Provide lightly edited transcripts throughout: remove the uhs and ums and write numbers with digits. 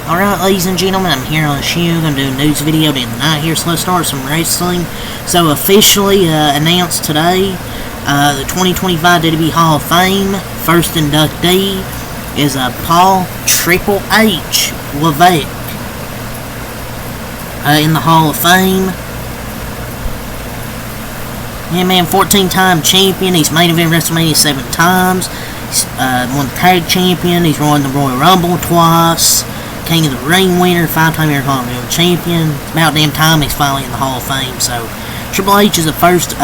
Alright, ladies and gentlemen, I'm here on the show. I'm doing a news video tonight here, so let's start some wrestling. So, officially announced today, the 2025 WWE Hall of Fame first inductee is Paul Triple H Levesque in the Hall of Fame. Yeah, man, 14-time champion. He's main event WrestleMania 7 times. He's won the tag champion. He's won the Royal Rumble twice. King of the Ring winner, 5-time Intercontinental champion. It's about damn time he's finally in the Hall of Fame. So, Triple H is the first,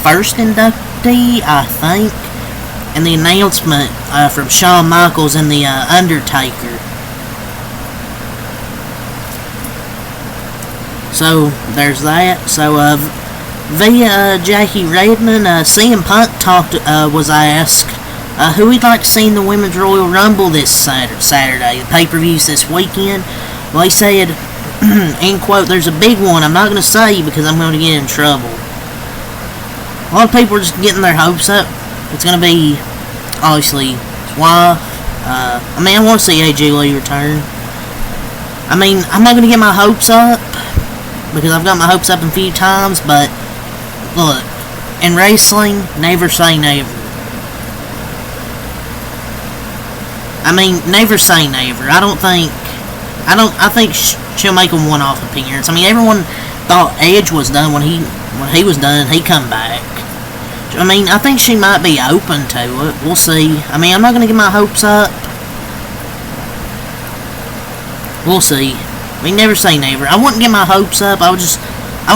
first inductee, And the announcement from Shawn Michaels and the Undertaker. So, there's that. So, via Jackie Redmond, CM Punk was asked who he'd like to see in the Women's Royal Rumble this Saturday. The pay-per-view's this weekend. Well, he said, end quote, there's a big one I'm not going to say because I'm going to get in trouble. A lot of people are just getting their hopes up. It's going to be, obviously, his wife. I want to see AJ Lee return. I'm not going to get my hopes up because I've got my hopes up a few times, but look, in wrestling, never say never. Never say never. I think she'll make a one-off appearance. Everyone thought Edge was done when he was done. He come back. I think she might be open to it. We'll see. I'm not gonna get my hopes up. We'll see. Never say never. I wouldn't get my hopes up. I would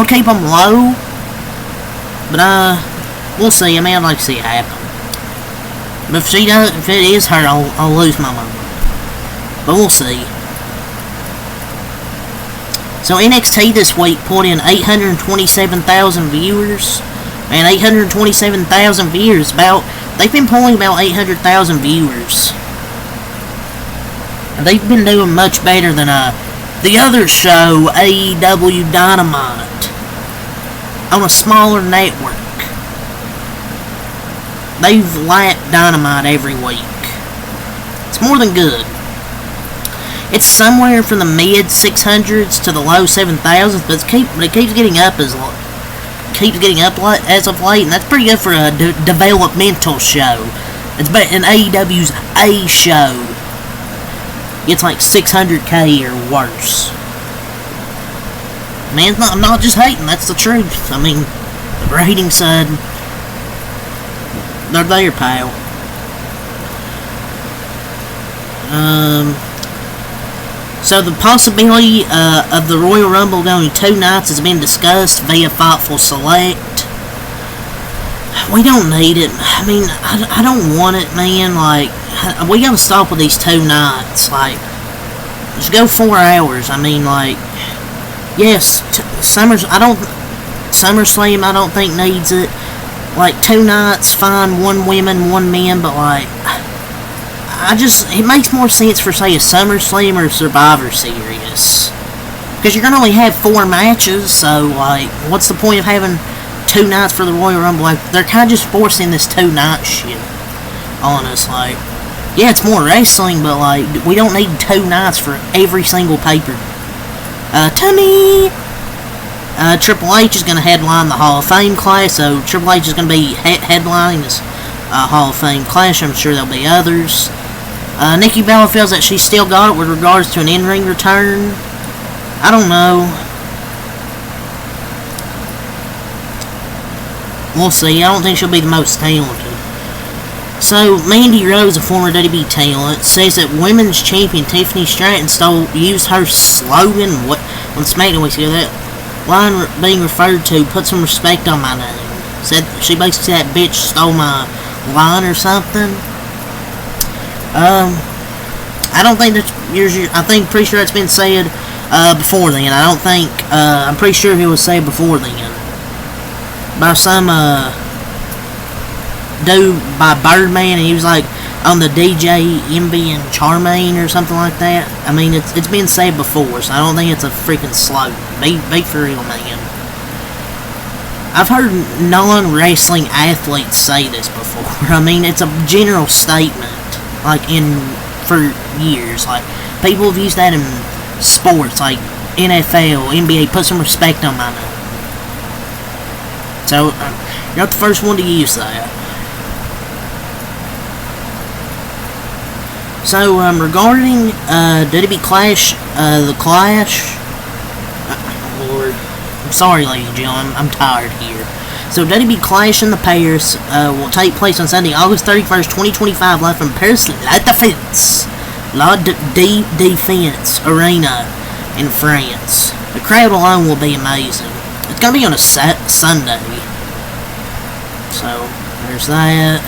keep them low. But we'll see. I'd like to see it happen. But if it is her, I'll lose my mind. But we'll see. So NXT this week pulled in 827,000 viewers. And 827,000 viewers. They've been pulling about 800,000 viewers. And they've been doing much better than the other show, AEW Dynamite, on a smaller network. They've lapped Dynamite every week. It's more than good. It's somewhere from the mid 600s to the low 7,000s, but it keeps getting up as of late, and that's pretty good for a developmental show. It's better than AEW's A show. It's like 600K or worse. I'm not just hating. That's the truth. The rating side. They're there, pal. So the possibility of the Royal Rumble going 2 nights has been discussed via Fightful Select. We don't need it. I don't want it, man. We gotta stop with these 2 nights. Just go 4 hours. Yes, SummerSlam I don't think needs it. 2 nights, fine, 1 women, 1 men, but it makes more sense for, say, a SummerSlam or a Survivor Series. Because you're going to only have 4 matches, so, what's the point of having 2 nights for the Royal Rumble? They're kind of just forcing this 2-night shit on us, yeah, it's more wrestling, but, we don't need 2 nights for every single paper. Tommy! Triple H is going to headline the Hall of Fame class, so Triple H is going to be headlining this Hall of Fame class. I'm sure there'll be others. Nikki Bella feels that she's still got it with regards to an in-ring return. I don't know. We'll see. I don't think she'll be the most talented. So, Mandy Rose, a former WWE talent, says that Women's Champion Tiffany Stratton used her slogan on SmackDown weeks ago. That line being referred to, put some respect on my name. Said she basically said that bitch stole my line or something. I don't think that's pretty sure that's been said before then. I'm pretty sure it was said before then by some dude by Birdman, and he was on the DJ Envy and Charmaine or something like that. It's been said before, so I don't think it's a freaking slogan. Be for real, man. I've heard non-wrestling athletes say this before. It's a general statement, for years. People have used that in sports, like NFL, NBA. Put some respect on my name. So, you're not the first one to use that. So, regarding WWE Clash, the Clash, Lord, I'm sorry, ladies and gentlemen, I'm tired here. So, WWE Clash in the Paris will take place on Sunday, August 31st, 2025, live from Paris La Défense Arena in France. The crowd alone will be amazing. It's going to be on a Sunday. So, there's that.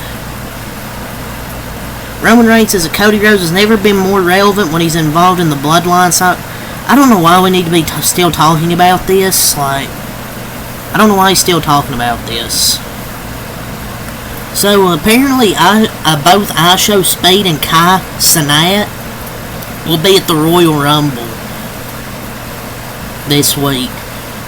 Roman Reigns says that Cody Rhodes has never been more relevant when he's involved in the Bloodline. So, I don't know why we need to be still talking about this. Like, I don't know why he's still talking about this. So, apparently, both ISHO Speed and Kai Cenat will be at the Royal Rumble this week.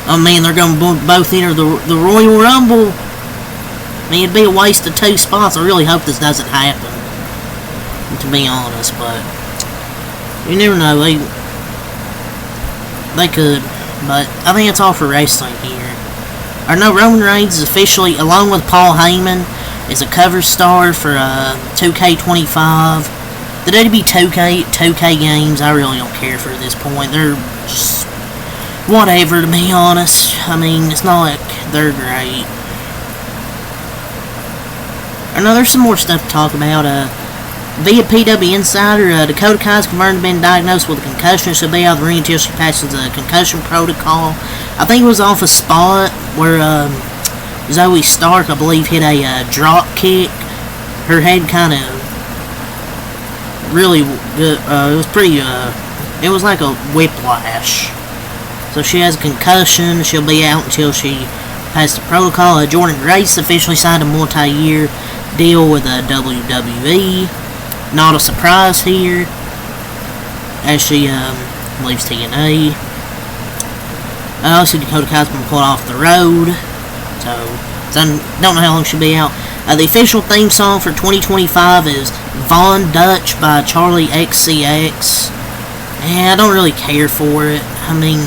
Oh man, they're going to both enter the Royal Rumble. I mean, it'd be a waste of 2 spots. I really hope this doesn't happen, to be honest, but you never know. They could, but I think it's all for wrestling here. I know Roman Reigns is officially, along with Paul Heyman, is a cover star for 2K25. The WWE 2K games, I really don't care for at this point. They're just whatever, to be honest. I mean, it's not like they're great. I know there's some more stuff to talk about. Via PW Insider, Dakota Kai's confirmed to have been diagnosed with a concussion. She'll be out of the ring until she passes the concussion protocol. I think it was off a spot where Zoe Stark, I believe, hit a drop kick. Her head kind of really good. It was pretty. It was like a whiplash. So she has a concussion. She'll be out until she passes the protocol. Jordynne Grace officially signed a multi-year deal with WWE. Not a surprise here, as she leaves TNA. Also, Dakota Kai's been pulled off the road, so don't know how long she'll be out. The official theme song for 2025 is Von Dutch by Charlie XCX. And I don't really care for it. I mean,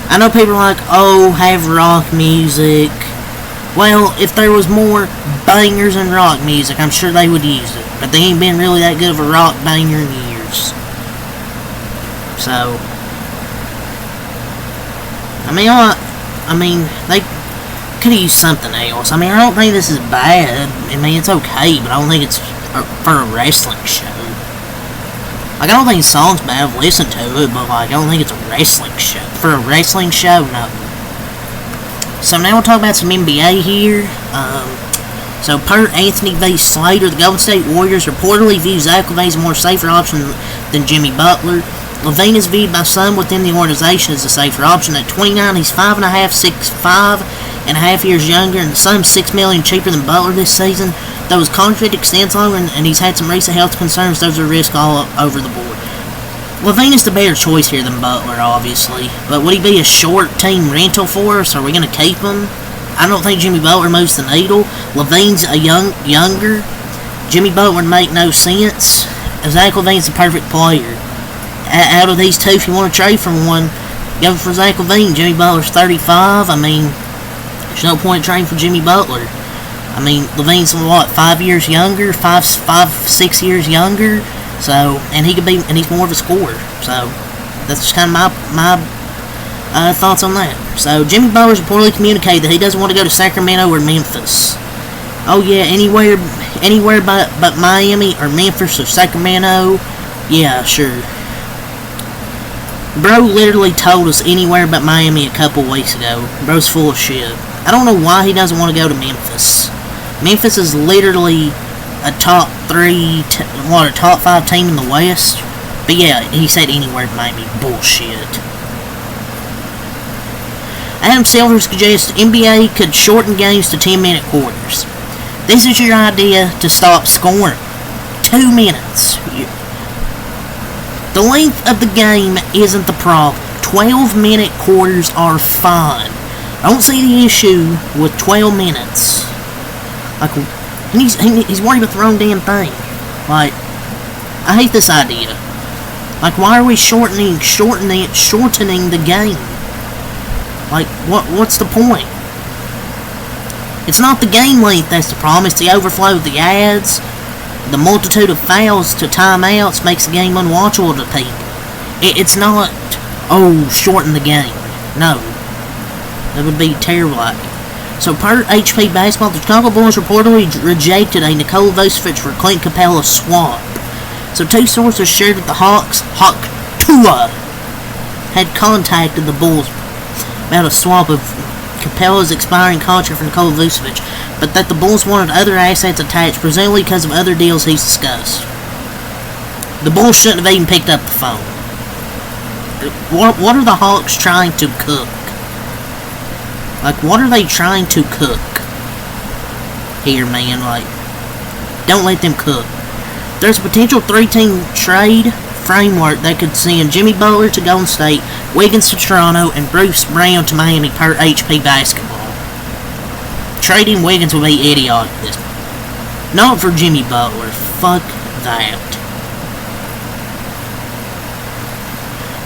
I know people are like, oh, have rock music. Well, if there was more bangers and rock music, I'm sure they would use it. But they ain't been really that good of a rock banger in years. So, I mean, they could have used something else. I mean, I don't think this is bad. I mean, it's okay, but I don't think it's for a wrestling show. Like, I don't think the song's bad. I've listened to it, but, like, I don't think it's a wrestling show. For a wrestling show, no. So now we'll talk about some NBA here. So per Anthony V. Slater, the Golden State Warriors reportedly view Zach LaVine as a more safer option than Jimmy Butler. LaVine is viewed by some within the organization as a safer option. At 29, he's 5.5 years younger, and some $6 million cheaper than Butler this season. Though his contract extends longer, and he's had some recent health concerns, those are risks all over the board. LaVine is the better choice here than Butler, obviously. But would he be a short team rental for us? Are we going to keep him? I don't think Jimmy Butler moves the needle. LaVine's a younger. Jimmy Butler would make no sense. Zach LaVine's the perfect player. Out of these two, if you want to trade for one, go for Zach LaVine. Jimmy Butler's 35. I mean, there's no point in trading for Jimmy Butler. I mean, LaVine's what, 5 years younger, 6 years younger. So, and he's more of a scorer. So, that's just kind of my thoughts on that. So, Jimmy Butler's reportedly communicated that he doesn't want to go to Sacramento or Memphis. Oh yeah, anywhere but Miami or Memphis or Sacramento. Yeah, sure. Bro literally told us anywhere but Miami a couple weeks ago. Bro's full of shit. I don't know why he doesn't want to go to Memphis. Memphis is literally a top 5 team in the West. But yeah, he said anywhere but Miami. Bullshit. Adam Silver suggests NBA could shorten games to 10-minute quarters. This is your idea to stop scoring. 2 minutes. The length of the game isn't the problem. 12-minute quarters are fine. I don't see the issue with 12 minutes. Like, he's worried about the wrong damn thing. Like, I hate this idea. Like, why are we shortening the game? Like, what's the point? It's not the game length that's the problem, it's the overflow of the ads. The multitude of fouls to timeouts makes the game unwatchable to people. It's not, oh, shorten the game. No. That would be terrible idea. So per HP Basketball, the Chicago Bulls reportedly rejected a Nikola Vucevic for Clint Capella swap. So two sources shared that the Hawks, Hawk Tua, had contacted the Bulls about a swap of Capella's expiring contract for Nikola Vucevic, but that the Bulls wanted other assets attached, presumably because of other deals he's discussed. The Bulls shouldn't have even picked up the phone. What are the Hawks trying to cook? Like, what are they trying to cook here, man? Like, don't let them cook. There's a potential 3-team trade framework that could send Jimmy Butler to Golden State, Wiggins to Toronto, and Bruce Brown to Miami per HP Basketball. Trading Wiggins would be idiotic at this point. Not for Jimmy Butler. Fuck that.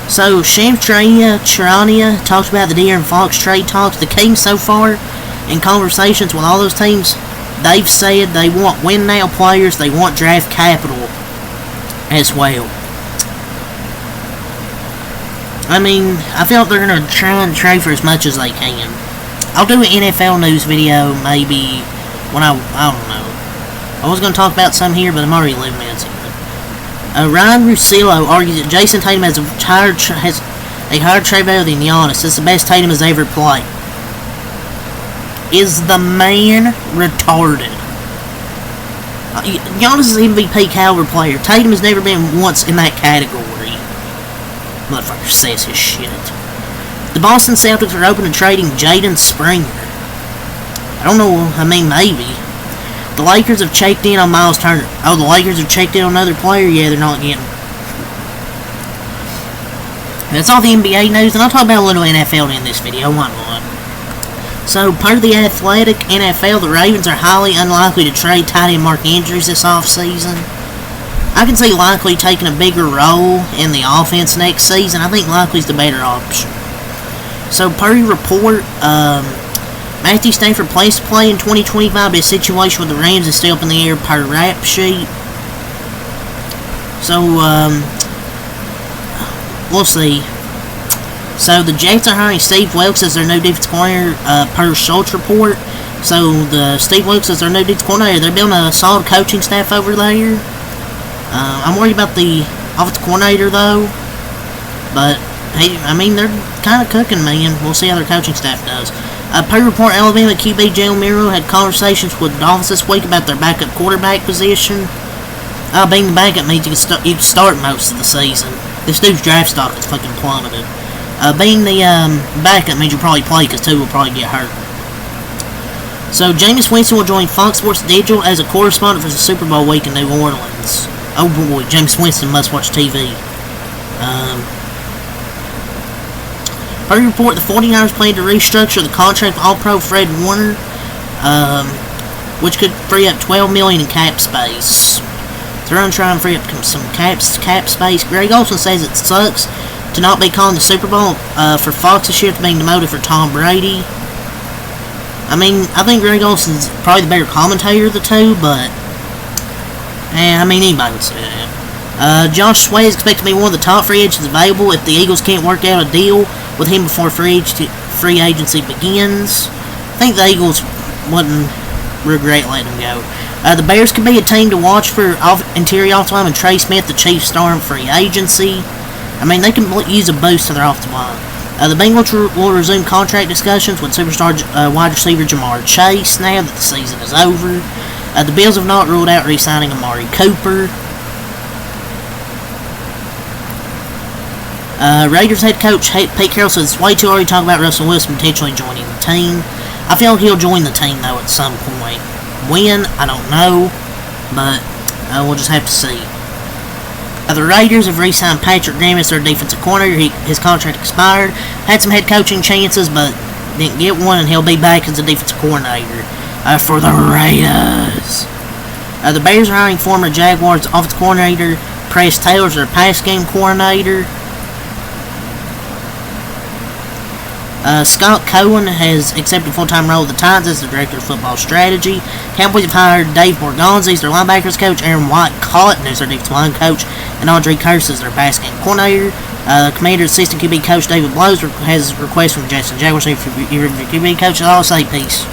So, Shams Charania talks about the De'Aaron Fox trade talks. The key so far in conversations with all those teams, they've said they want win-now players, they want draft capital as well. I mean, I feel like they're going to try and trade for as much as they can. I'll do an NFL news video maybe when I don't know. I was going to talk about some here, but I'm already 11 minutes in. Ryan Russillo argues that Jason Tatum has a higher trade value than Giannis. It's the best Tatum has ever played. Is the man retarded? Giannis is an MVP caliber player. Tatum has never been once in that category. Motherfucker says his shit. The Boston Celtics are open to trading Jaden Springer. I don't know, I mean, maybe. The Lakers have checked in on Miles Turner. Oh, the Lakers have checked in on another player? Yeah, they're not getting. That's all the NBA news, and I'll talk about a little NFL in this video. One. So, per the Athletic NFL, the Ravens are highly unlikely to trade tight end Mark Andrews this offseason. I can see Likely taking a bigger role in the offense next season. I think Likely's the better option. So, per your report, Matthew Stafford plans to play in 2025, but a situation with the Rams is still up in the air per rap sheet. So, we'll see. So, the Jets are hiring Steve Wilkes as their new defensive coordinator per Schultz report. So, the Steve Wilkes as their new defensive coordinator. They're building a solid coaching staff over there. I'm worried about the offensive coordinator, though. But, hey, I mean, they're kind of cooking, man. We'll see how their coaching staff does. Per report, Alabama QB Jalen Milroe had conversations with Dolphins this week about their backup quarterback position. Being the backup means you can start most of the season. This dude's draft stock is fucking plummeted. Being the backup means you'll probably play because two will probably get hurt. So, Jameis Winston will join Fox Sports Digital as a correspondent for the Super Bowl week in New Orleans. Oh boy, Jameis Winston must watch TV. Per report, the 49ers plan to restructure the contract with All-Pro Fred Warner, which could free up $12 million in cap space. So they're going to try and free up some cap space. Greg Olsen says it sucks to not be calling the Super Bowl for Fox this year, to being demoted for Tom Brady. I mean, I think Greg Olsen's probably the better commentator of the two, but I mean, anybody would say that. Josh Sweat is expected to be one of the top free agents available if the Eagles can't work out a deal with him before free agency begins. I think the Eagles wouldn't regret letting him go. The Bears could be a team to watch for interior offensive lineman Trey Smith, the Chiefs star in free agency. I mean, they can use a boost to their offensive line. The Bengals will resume contract discussions with superstar wide receiver Jamar Chase now that the season is over. The Bills have not ruled out re-signing Amari Cooper. Raiders head coach Pete Carroll says it's way too early to talk about Russell Wilson potentially joining the team. I feel like he'll join the team, though, at some point. When? I don't know, but we'll just have to see. The Raiders have re-signed Patrick Graham as their defensive coordinator. His contract expired. Had some head coaching chances, but didn't get one, and he'll be back as the defensive coordinator for the Raiders. The Bears are hiring former Jaguars offensive coordinator Press Taylor's their pass game coordinator. Scott Cohen has accepted a full-time role with the Titans as the director of football strategy. Cowboys have hired Dave Borgonzi as their linebackers coach, Aaron White Cotton as their defensive line coach, and Audrey Curse as their pass game coordinator. Commander's assistant QB coach David Blows has requests from Jackson Jaguars. If your QB coach is all, say peace.